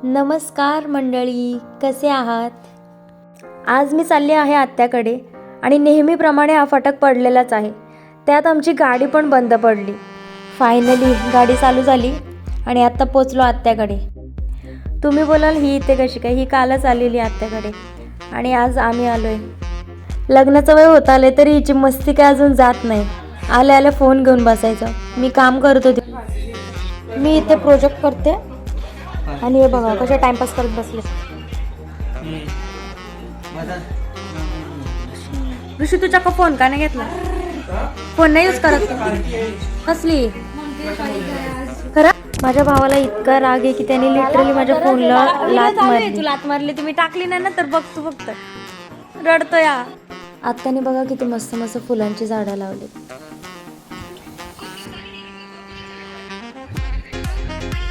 नमस्कार मंडळी, कसे आहात? आज मी चालली आहे आत्याकडे आणि नेहमीप्रमाणे हा फटक पडलेलाच आहे. त्यात आमची गाडी पण बंद पडली. फायनली गाडी चालू झाली आणि आत्ता पोचलो आत्याकडे. तुम्ही बोलाल ही इथे कशी काय? ही कालच आलेली आत्याकडे आणि आज आम्ही आलोय. लग्नाचं वय होत आले तरी हिची मस्ती काय अजून जात नाही. आल्या आल्या फोन घेऊन बसायचं. मी काम करत होते, मी इथे प्रोजेक्ट करते आणि हे बघा कसे टाइमपास करत बसले. ऋषी तुझ्या का फोन का नाही घेतला? फोन नाही यूज करत कसली खरं? माझ्या भावाला इतका राग आहे की त्याने लिटरली माझ्या फोनला लात मारली. तू लात मारली, तुम्ही टाकली नाही ना तर बघ तू फक्त रडतो या. आत्याने बघा किती मस्त मस्त फुलांची झाडं लावली.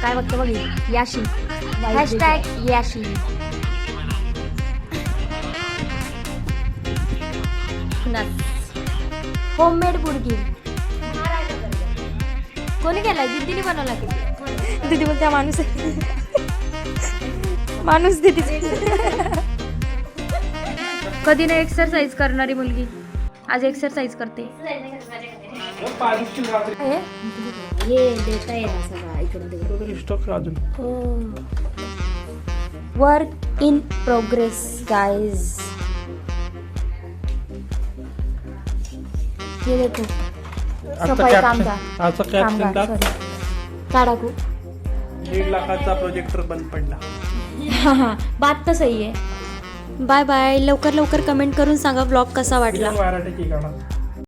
काय बघतो बघ, याशी हॅशटॅग याशी. होममेड बुडगी कोणी केलाय? दीदीने बनवला की? दीदी बोलते माणूस आहे. माणूस दीदी. कधी नाही एक्सरसाइज करणारी मुलगी आज एक्सरसाइज करते. Work in progress guys. ये देखो सफाई कामगार काढाकू 1.5 लाखाचा प्रोजेक्टर बंद पडला. बात तर सही आहे. Bye bye. लवकर लवकर कमेंट करून सांगा ब्लॉग कसा वाटला.